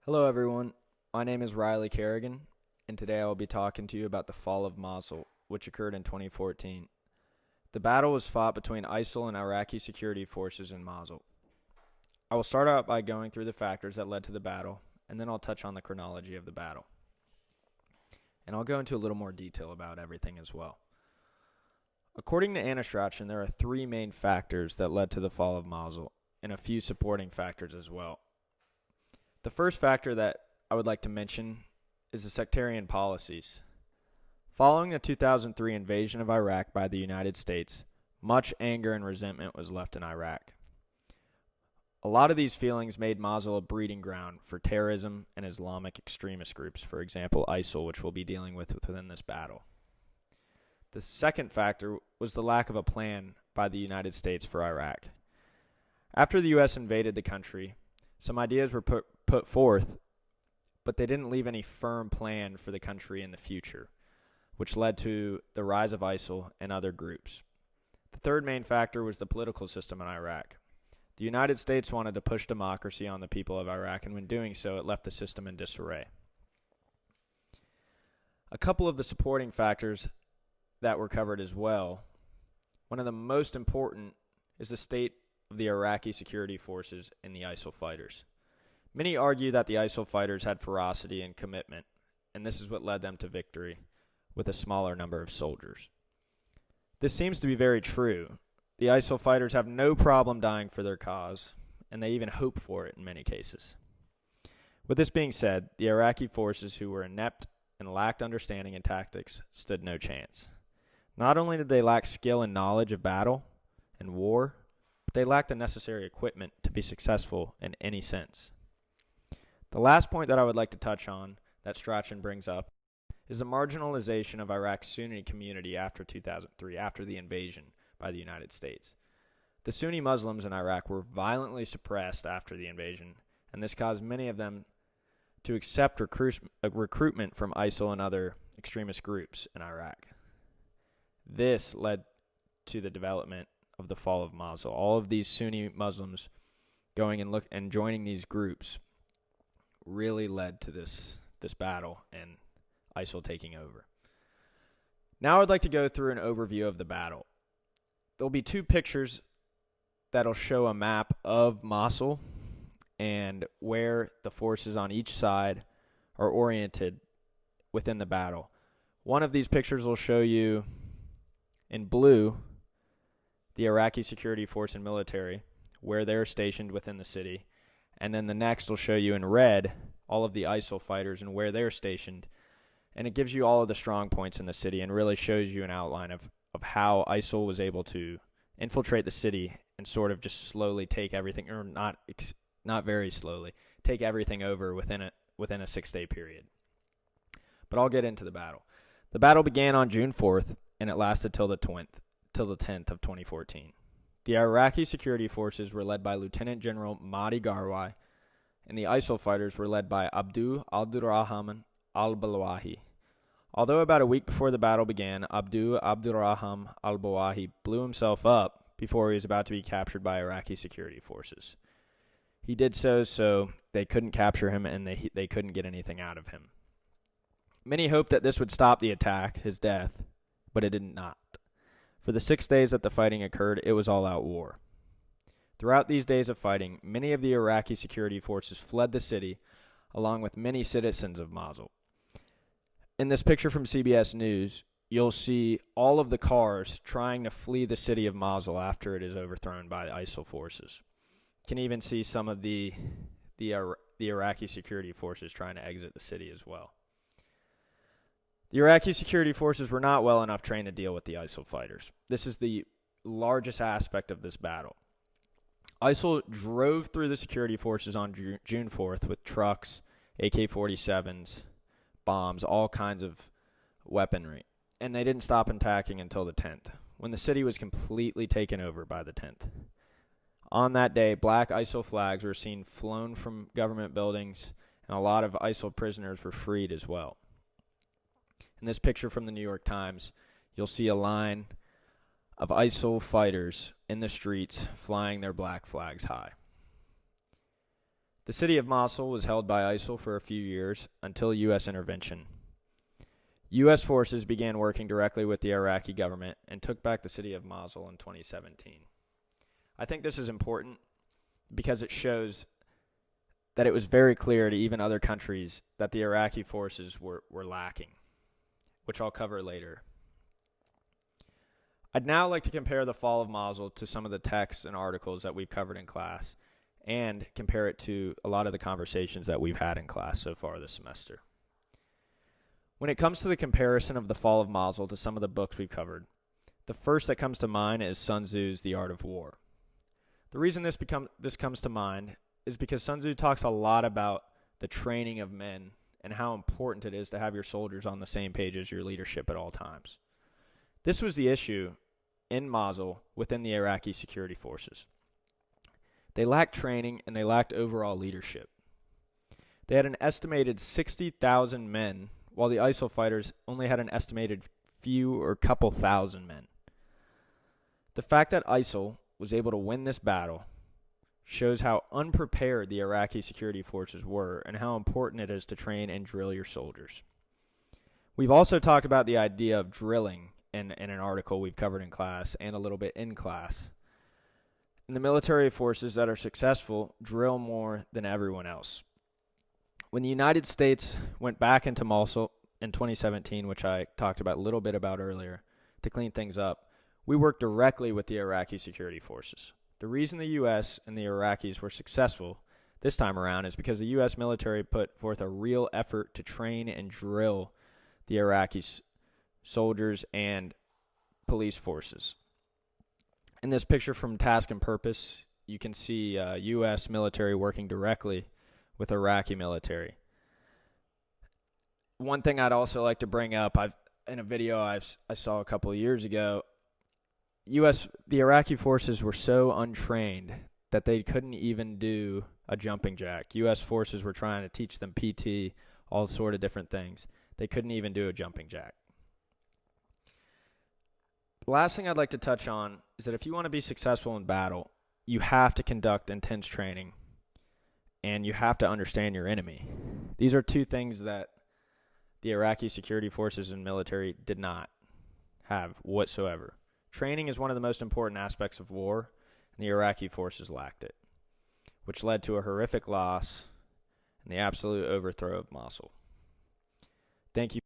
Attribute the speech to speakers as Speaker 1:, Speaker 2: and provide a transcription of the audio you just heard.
Speaker 1: Hello everyone, my name is Riley Kerrigan, and today I will be talking to you about the Fall of Mosul, which occurred in 2014. The battle was fought between ISIL and Iraqi Security Forces in Mosul. I will start out by going through the factors that led to the battle, and then I'll touch on the chronology of the battle. And I'll go into a little more detail about everything as well. According to Anna Strachan, there are three main factors that led to the fall of Mosul, and a few supporting factors as well. The first factor that I would like to mention is the sectarian policies. Following the 2003 invasion of Iraq by the United States, much anger and resentment was left in Iraq. A lot of these feelings made Mosul a breeding ground for terrorism and Islamic extremist groups, for example, ISIL, which we'll be dealing with within this battle. The second factor was the lack of a plan by the United States for Iraq. After the U.S. invaded the country, some ideas were put forth, but they didn't leave any firm plan for the country in the future, which led to the rise of ISIL and other groups. The third main factor was the political system in Iraq. The United States wanted to push democracy on the people of Iraq, and when doing so, it left the system in disarray. A couple of the supporting factors that were covered as well. One of the most important is the state of the Iraqi Security Forces and the ISIL fighters. Many argue that the ISIL fighters had ferocity and commitment, and this is what led them to victory with a smaller number of soldiers. This seems to be very true. The ISIL fighters have no problem dying for their cause, and they even hope for it in many cases. With this being said, the Iraqi forces, who were inept and lacked understanding and tactics, stood no chance. Not only did they lack skill and knowledge of battle and war, but they lacked the necessary equipment to be successful in any sense. The last point that I would like to touch on that Strachan brings up is the marginalization of Iraq's Sunni community after 2003, after the invasion by the United States. The Sunni Muslims in Iraq were violently suppressed after the invasion, and this caused many of them to accept recruitment from ISIL and other extremist groups in Iraq. This led to the development of the fall of Mosul. All of these Sunni Muslims going and joining these groups really led to this battle and ISIL taking over. Now I'd like to go through an overview of the battle. There'll be two pictures that'll show a map of Mosul and where the forces on each side are oriented within the battle. One of these pictures will show you in blue the Iraqi Security Force and military, where they're stationed within the city. And then the next will show you in red all of the ISIL fighters and where they're stationed. And it gives you all of the strong points in the city and really shows you an outline of how ISIL was able to infiltrate the city and sort of just slowly take everything, or not very slowly, take everything over within a 6-day period. But I'll get into the battle. The battle began on June 4th, and it lasted till the 10th of 2014. The Iraqi Security Forces were led by Lieutenant General Mahdi Garwai, and the ISIL fighters were led by Abdu Abdurrahman al-Balwahi. Although about a week before the battle began, Abdu Abdurrahman al-Balwahi blew himself up before he was about to be captured by Iraqi Security Forces. He did so they couldn't capture him and they couldn't get anything out of him. Many hoped that this would stop the attack, his death, but it did not. For the 6 days that the fighting occurred, it was all-out war. Throughout these days of fighting, many of the Iraqi security forces fled the city, along with many citizens of Mosul. In this picture from CBS News, you'll see all of the cars trying to flee the city of Mosul after it is overthrown by the ISIL forces. You can even see some of the Iraqi security forces trying to exit the city as well. The Iraqi security forces were not well enough trained to deal with the ISIL fighters. This is the largest aspect of this battle. ISIL drove through the security forces on June 4th with trucks, AK-47s, bombs, all kinds of weaponry. And they didn't stop attacking until the 10th, when the city was completely taken over by the 10th. On that day, black ISIL flags were seen flown from government buildings, and a lot of ISIL prisoners were freed as well. In this picture from the New York Times, you'll see a line of ISIL fighters in the streets flying their black flags high. The city of Mosul was held by ISIL for a few years until U.S. intervention. U.S. forces began working directly with the Iraqi government and took back the city of Mosul in 2017. I think this is important because it shows that it was very clear to even other countries that the Iraqi forces were lacking, which I'll cover later. I'd now like to compare the Fall of Mosul to some of the texts and articles that we've covered in class and compare it to a lot of the conversations that we've had in class so far this semester. When it comes to the comparison of the Fall of Mosul to some of the books we've covered, the first that comes to mind is Sun Tzu's The Art of War. The reason this comes to mind is because Sun Tzu talks a lot about the training of men and how important it is to have your soldiers on the same page as your leadership at all times. This was the issue in Mosul within the Iraqi Security Forces. They lacked training and they lacked overall leadership. They had an estimated 60,000 men, while the ISIL fighters only had an estimated few or couple thousand men. The fact that ISIL was able to win this battle shows how unprepared the Iraqi security forces were and how important it is to train and drill your soldiers. We've also talked about the idea of drilling in an article we've covered in class and a little bit in class. And the military forces that are successful drill more than everyone else. When the United States went back into Mosul in 2017, which I talked about a little bit about earlier, to clean things up, we worked directly with the Iraqi security forces. The reason the U.S. and the Iraqis were successful this time around is because the U.S. military put forth a real effort to train and drill the Iraqi soldiers and police forces. In this picture from Task and Purpose, you can see U.S. military working directly with Iraqi military. One thing I'd also like to bring up, in a video I saw a couple of years ago, the Iraqi forces were so untrained that they couldn't even do a jumping jack. U.S. forces were trying to teach them PT, all sort of different things. They couldn't even do a jumping jack. The last thing I'd like to touch on is that if you want to be successful in battle, you have to conduct intense training, and you have to understand your enemy. These are two things that the Iraqi security forces and military did not have whatsoever. Training is one of the most important aspects of war, and the Iraqi forces lacked it, which led to a horrific loss and the absolute overthrow of Mosul. Thank you.